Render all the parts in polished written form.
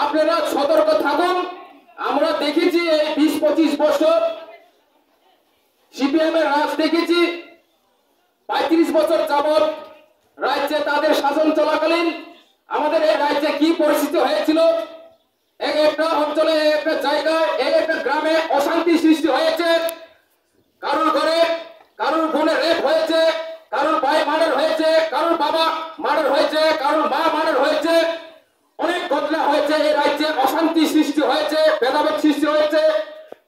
আপনারা সতর্ক থাকুন। আমরা দেখেছি এই 20-25 বছর সিপিএম এর রাজ দেখেছি। 35 বছর যাবৎ রাজ্যে তাদের শাসন চলাকালীন আমাদের এই রাজ্যে কি পরিস্থিতি হয়েছিল। এক একটা অঞ্চলে, একটা জায়গায়, একটা গ্রামে অশান্তি সৃষ্টি হয়েছে। কারোর ঘরে কারোর বোনে রেপ হয়েছে, কারোর ভাই মার্ডার হয়েছে, কারোর বাবা মার্ডার হয়েছে, কারোর মা মার্ডার হয়েছে। অনেক ঘটনা হয়েছে। এই রাজ্যে অশান্তি সৃষ্টি হয়েছে, ভেদাভেদ সৃষ্টি হয়েছে।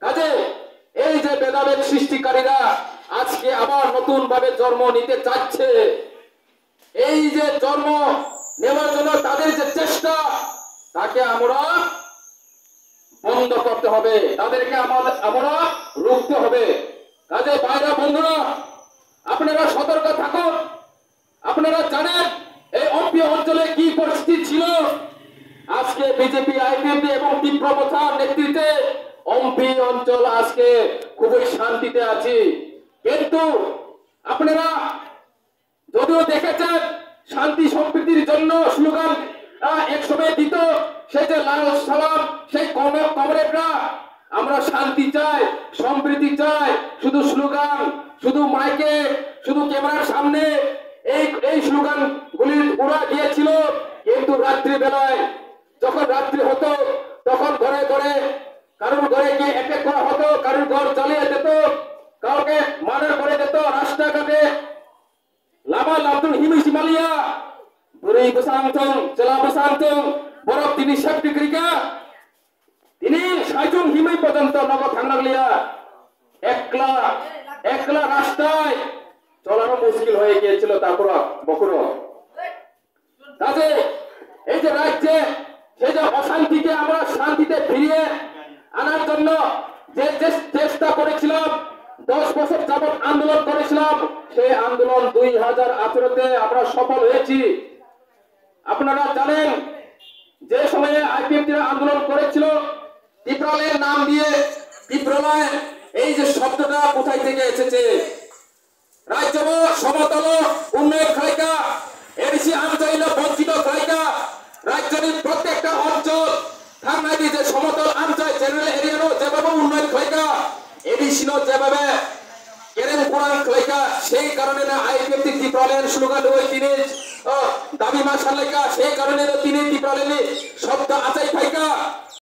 কাজে এই যে ভেদাভেদ সৃষ্টিকারীরা আজকে আবার নতুন ভাবে জন্ম নিতে চাচ্ছে, এই যে জন্ম নেওয়ার জন্য তাদের যে চেষ্টা, তাকে আমরা বন্ধ করতে হবে, তাদেরকে আমরা রুখতে হবে। কাজে ভাইরা বন্ধুরা, আপনারা সতর্ক থাকুন। আপনারা জানেন এই অম্পি অঞ্চলে কি পরিস্থিতি ছিল। আজকে বিজেপি, আইপিএফটি এবং তীব্রপথার নেতৃত্বে অম্পি অঞ্চল আজকে খুবই শান্তিতে আছে। কিন্তু আপনারা যদিও দেখেছেন শান্তি সম্প্রীতির জন্য স্লোগান একসময় দিত, সেই যে লাল সালাম, সেই কমরেডরা আমরা শান্তি চাই, সম্প্রীতি চাই, শুধু স্লোগান, শুধু মাইকে, শুধু ক্যামেরার সামনে এই স্লোগান গুলি উড়া দিয়েছিল। কিন্তু রাত্রি বেলায় যখন রাত্রি হতো তখন ঘরে ঘরে কারোর ঘরে গিয়ে অ্যাটাক করা হতো, কারোর ঘর জ্বালিয়ে দিত, কাউকে মার্ডার করে দিত। রাস্তাঘাটে লামা লামতুং হিমিসি মালিয়া বুড়ি বসাংতং চেলা বসাংতং বরফ তিনি সেফটি ক্রিকা তিনি সাইজুং হিমাই পর্যন্ত নগদ থাংলাগলিয়া একলা রাস্তায় চলানো মুশকিল হয়ে গিয়েছিল। তারপর বকুর কাজে এই যে রাজ্যে সেই যে অশান্তিকে আমরা শান্তিতে ফিরিয়ে আনার জন্য যে চেষ্টা করেছিলাম, 10 বছর যাবৎ আন্দোলন করেছিলাম, সেই আন্দোলন 2018-তে আমরা সফল হয়েছি। আপনারা জানেন যে সময়ে আইপিএফটিরা আন্দোলন করেছিল ত্রিপ্রালয়ের নাম দিয়ে, ত্রিপ্রালয় এই যে শব্দটা কোথায় থেকে এসেছে? রাজ্য সমতল উন্নয়ন খাইকা এডিসি আঞ্চলিক বঞ্চিত খাইকা রাজ্যের প্রত্যেকটা অঞ্চল থানাদি যে সমতল অঞ্চল জেনারেল এরিয়ারও যেভাবে উন্নয়ন খাইকা এডিসিনো যেভাবে কেরেন কোরআন খাইকা, সেই কারণে না আইপিএফটি ত্রিপ্রালয়ের স্লোগান ওই তিনি দাবি মাসালাইকা, সেই কারণে তিনি ত্রিপ্রালয়ের শব্দ আচাই খাইকা